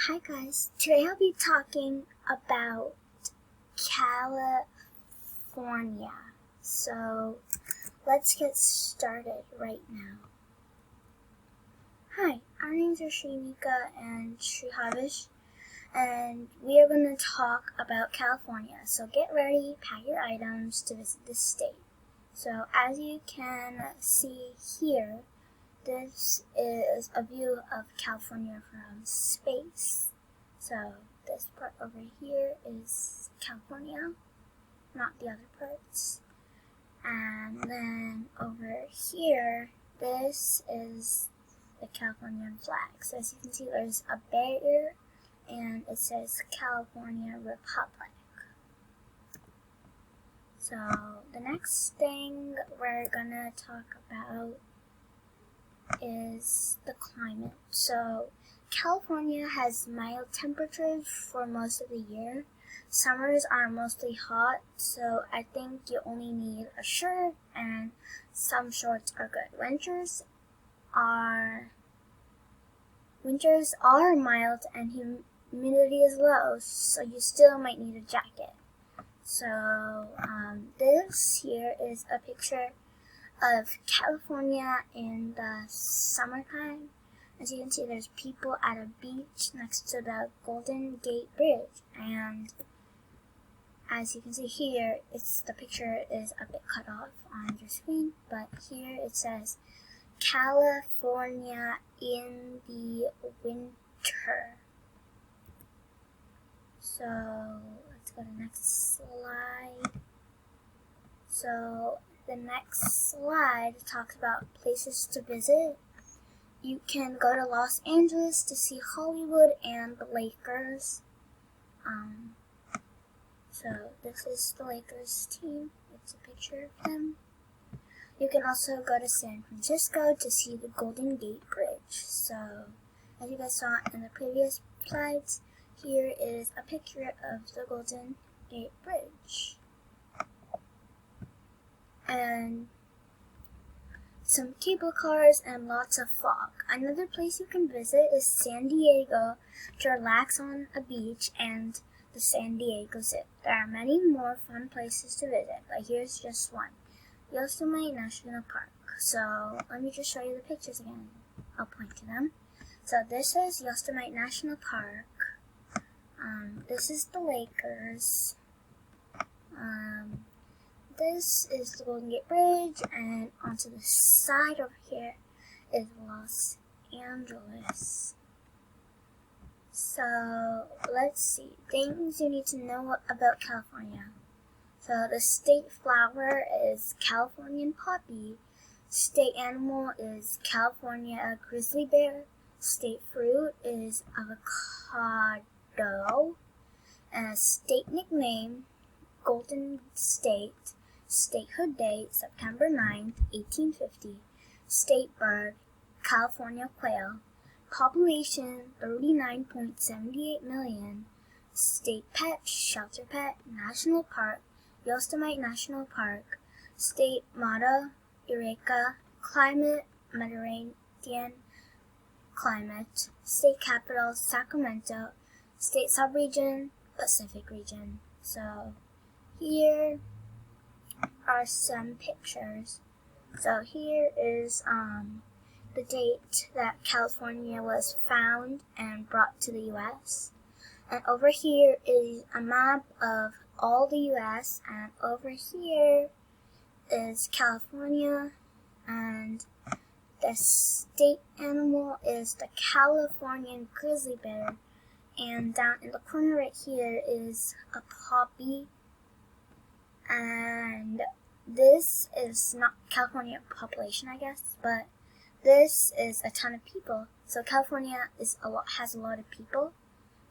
Hi guys, today I'll be talking about California. So let's get started right now. Hi, our names are Srianika and Srihavish, and we are going to talk about California. So get ready, pack your items to visit this state. So as you can see here, this is a view of California from space. So this part over here is California, not the other parts. And then over here, this is the Californian flag. So as you can see, there's a bear and it says California Republic. So the next thing we're gonna talk about is the climate. So California has mild temperatures for most of the year. Summers are mostly hot, so I think you only need a shirt and some shorts are good. Winters are mild and humidity is low, so you still might need a jacket. So this here is a picture of California in the summertime. As you can see, there's people at a beach next to the Golden Gate Bridge, and as you can see here, the picture is a bit cut off on your screen, but here it says California in the winter. So let's go to the next slide. So the next slide talks about places to visit. You can go to Los Angeles to see Hollywood and the Lakers. So this is the Lakers team. It's a picture of them. You can also go to San Francisco to see the Golden Gate Bridge. So as you guys saw in the previous slides, here is a picture of the Golden Gate Bridge. And some cable cars and lots of fog. Another place you can visit is San Diego to relax on a beach and the San Diego Zoo. There are many more fun places to visit, but here's just one, Yosemite National Park. So let me just show you the pictures again. I'll point to them. So this is Yosemite National Park. This is the Lakers. This is the Golden Gate Bridge, and onto the side over here is Los Angeles. So let's see, things you need to know about California. So the state flower is Californian poppy. State animal is California grizzly bear. State fruit is avocado. And state nickname, Golden State. Statehood date, September 9th, 1850. State bird, California quail. Population, 39.78 million. State pet, shelter pet. National park, Yosemite National Park. State motto, Eureka. Climate, Mediterranean climate. State capital, Sacramento. State subregion, Pacific region. So here are some pictures. So here is the date that California was found and brought to the U.S. And over here is a map of all the U.S. and over here is California, and the state animal is the Californian grizzly bear, and down in the corner right here is a poppy. And this is not California population, I guess, but this is a ton of people. So California has a lot of people.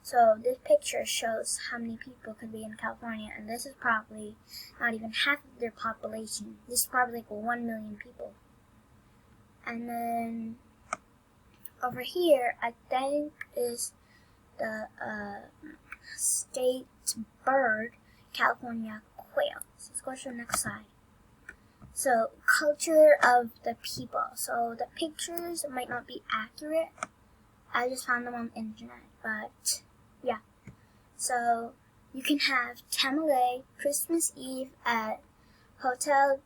So this picture shows how many people could be in California, and this is probably not even half of their population. This is probably like 1 million people. And then over here, I think is the state bird, California quail. So let's go to the next slide. So culture of the people. So the pictures might not be accurate, I just found them on the internet, but yeah. So you can have Tamale Christmas Eve at Hotel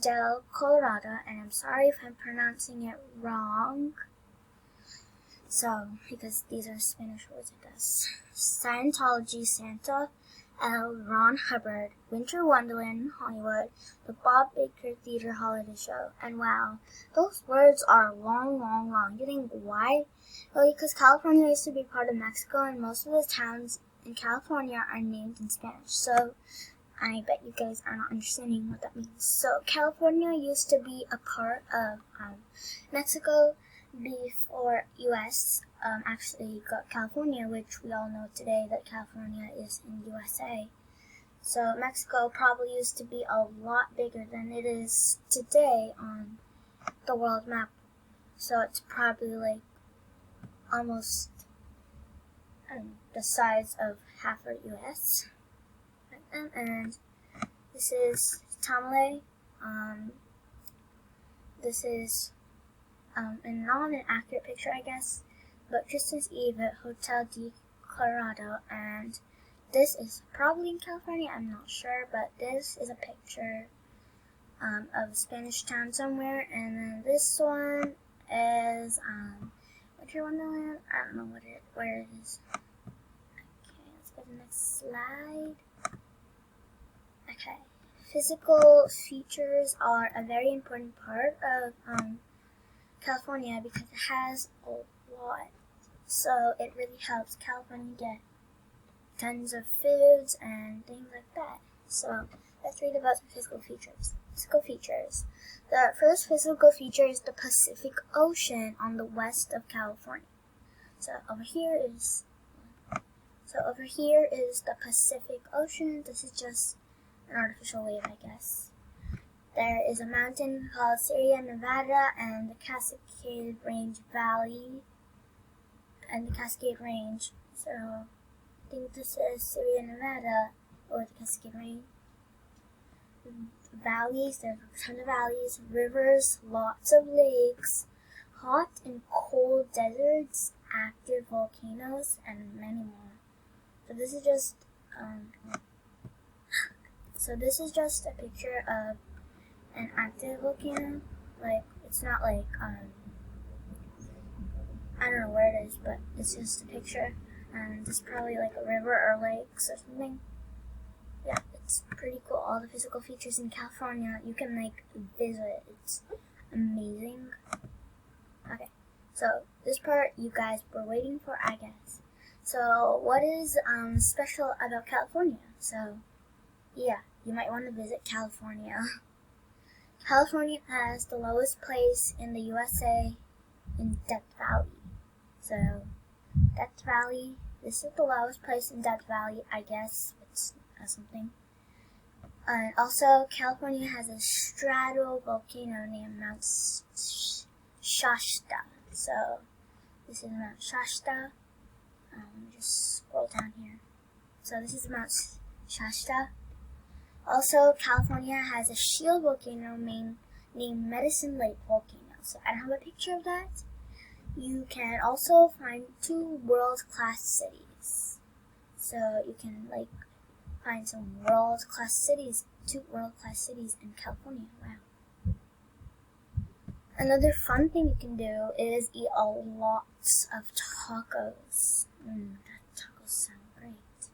del Colorado, and I'm sorry if I'm pronouncing it wrong. So, because these are Spanish words, I guess. Scientology Santa, L. Ron Hubbard, Winter Wonderland in Hollywood, the Bob Baker Theater Holiday Show, and wow, those words are long, long, long. You think why? Well, because California used to be part of Mexico, and most of the towns in California are named in Spanish. So, I bet you guys are not understanding what that means. So, California used to be a part of Mexico before U.S. Actually got California, which we all know today that California is in USA. So, Mexico probably used to be a lot bigger than it is today on the world map. So, it's probably like almost the size of half of U.S. And this is Tamale. This is and not an accurate picture, I guess, but Christmas Eve at Hotel del Colorado, and this is probably in California, I'm not sure, but this is a picture of a Spanish town somewhere, and then this one is Winter Wonderland. I don't know where it is. Okay, let's go to the next slide. Okay, physical features are a very important part of California because it has a lot. So it really helps California get tons of foods and things like that. So let's read about some physical features. Physical features. The first physical feature is the Pacific Ocean on the west of California. So over here is the Pacific Ocean. This is just an artificial wave, I guess. There is a mountain called Sierra Nevada and the Cascade Range Valley. And the Cascade Range. So I think this is Sierra Nevada or the Cascade Range. Valleys, there's a ton of valleys, rivers, lots of lakes, hot and cold deserts, active volcanoes, and many more. So this is just a picture of an active volcano. Like, it's not like I don't know where it is, but it's just a picture, and it's probably like a river or lakes or something. Yeah, it's pretty cool. All the physical features in California, you can like visit. It's amazing. Okay, so this part you guys were waiting for, I guess. So what is special about California? So yeah, you might want to visit California. California has the lowest place in the USA in Death Valley. So Death Valley, this is the lowest place in Death Valley, I guess. It's something. And also, California has a stratovolcano named Mount Shasta. So this is Mount Shasta. Let me just scroll down here. So this is Mount Shasta. Also, California has a shield volcano named Medicine Lake Volcano. So I don't have a picture of that. You can also find 2 world-class cities. So you can like find some world-class cities, 2 world-class cities in California. Wow. Another fun thing you can do is eat a lot of tacos. That tacos sound great.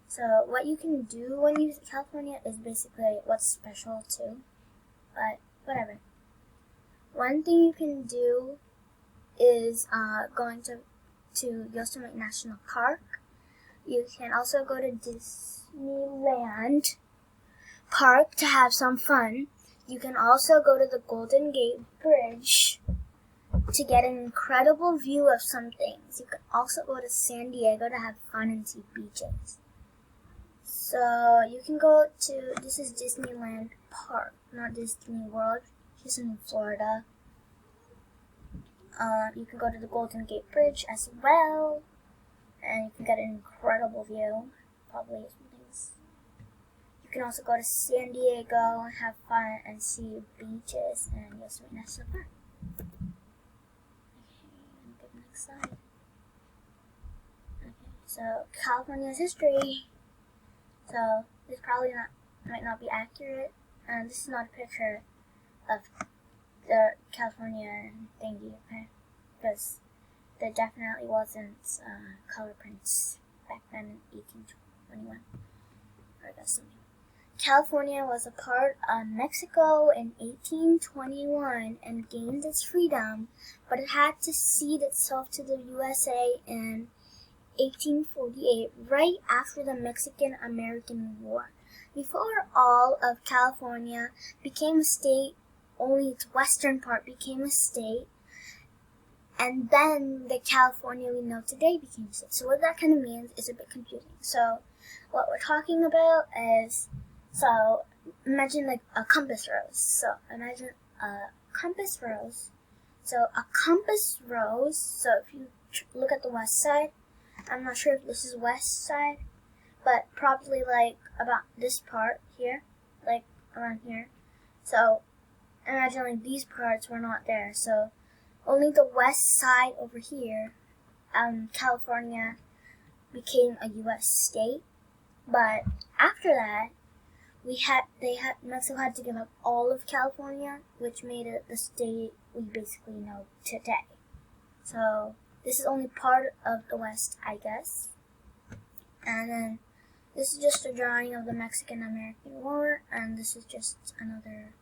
So what you can do when you visit California is basically what's special too. But whatever. One thing you can do is going to Yosemite National Park. You can also go to Disneyland Park to have some fun. You can also go to the Golden Gate Bridge to get an incredible view of some things. You can also go to San Diego to have fun and see beaches. So you can go to, this is Disneyland Park, not Disney World, it's in Florida. You can go to the Golden Gate Bridge as well, and you can get an incredible view, probably some things. You can also go to San Diego and have fun and see beaches and Yosemite National Park. Okay, let me go to the next side. Okay, so California's history. So this might not be accurate, and this is not a picture of the California thingy, okay? Because there definitely wasn't color prints back then in 1821. Or that's something. California was a part of Mexico in 1821 and gained its freedom, but it had to cede itself to the USA in 1848, right after the Mexican-American War. Before all of California became a state, only its western part became a state, and then the California we know today became a state. So what that kind of means is a bit confusing. So what we're talking about is, so imagine like a compass rose. So imagine a compass rose. So a compass rose, so if you look at the west side, I'm not sure if this is west side, but probably like about this part here, like around here. So imagine like these parts were not there. So only the west side over here, California became a U.S. state. But after that, Mexico had to give up all of California, which made it the state we basically know today. So this is only part of the West, I guess. And then this is just a drawing of the Mexican-American War, and this is just another,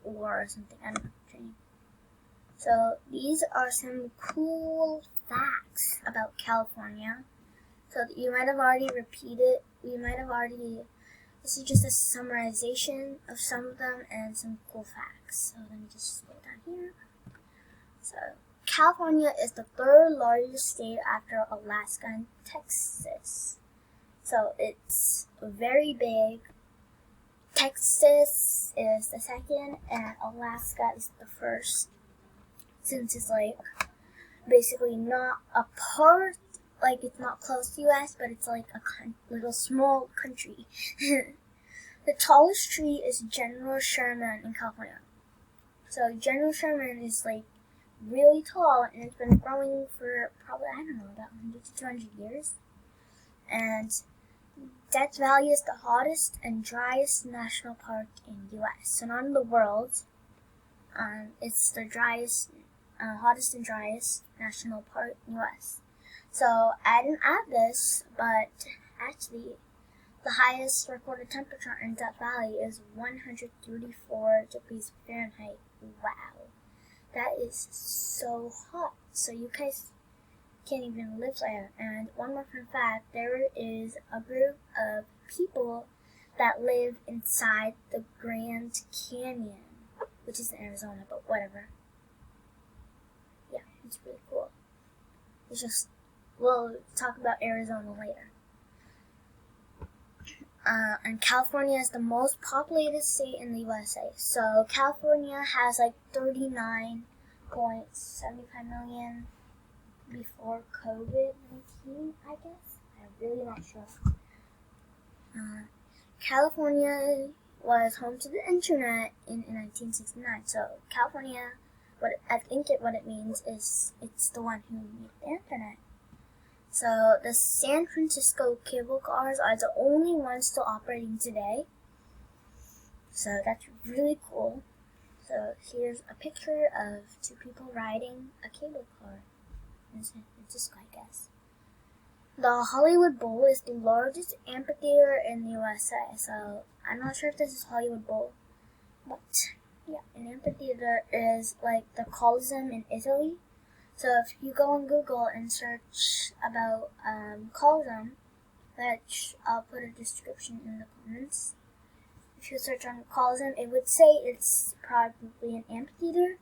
war or something. I don't know. Training. So these are some cool facts about California. So that you might have already repeated. This is just a summarization of some of them and some cool facts. So let me just scroll down here. So California is the third largest state after Alaska and Texas. So it's very big. Texas is the second, and Alaska is the first. Since it's like basically not a part, like it's not close to US, but it's like a little small country. The tallest tree is General Sherman in California. So General Sherman is like really tall, and it's been growing for probably, I don't know, about 100 to 200 years. And Death Valley is the hottest and driest national park in US. So not in the world. It's the hottest and driest national park in US. So I didn't add this, but actually the highest recorded temperature in Death Valley is 134 degrees Fahrenheit. Wow. That is so hot. So you guys can't even live there. And one more fun fact, there is a group of people that live inside the Grand Canyon, which is in Arizona, but whatever. Yeah, it's really cool. We'll talk about Arizona later. And California is the most populated state in the USA. So California has like 39.75 million before COVID-19, I guess. I'm really not sure. California was home to the internet in 1969. So California, what it means is it's the one who made the internet. So the San Francisco cable cars are the only ones still operating today. So that's really cool. So here's a picture of two people riding a cable car. It's this guy, I guess. The Hollywood Bowl is the largest amphitheater in the USA. So I'm not sure if this is Hollywood Bowl, but yeah, an amphitheater is like the Colosseum in Italy. So if you go on Google and search about Colosseum, which I'll put a description in the comments. If you search on Colosseum, it would say it's probably an amphitheater.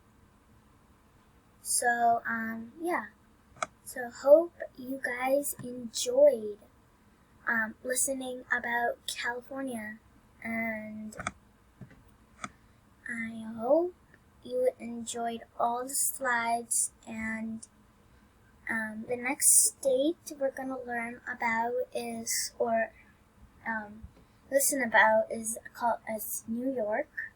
So yeah. So hope you guys enjoyed listening about California, and I hope you enjoyed all the slides. And the next state we're gonna learn about is, or listen about, is called as New York.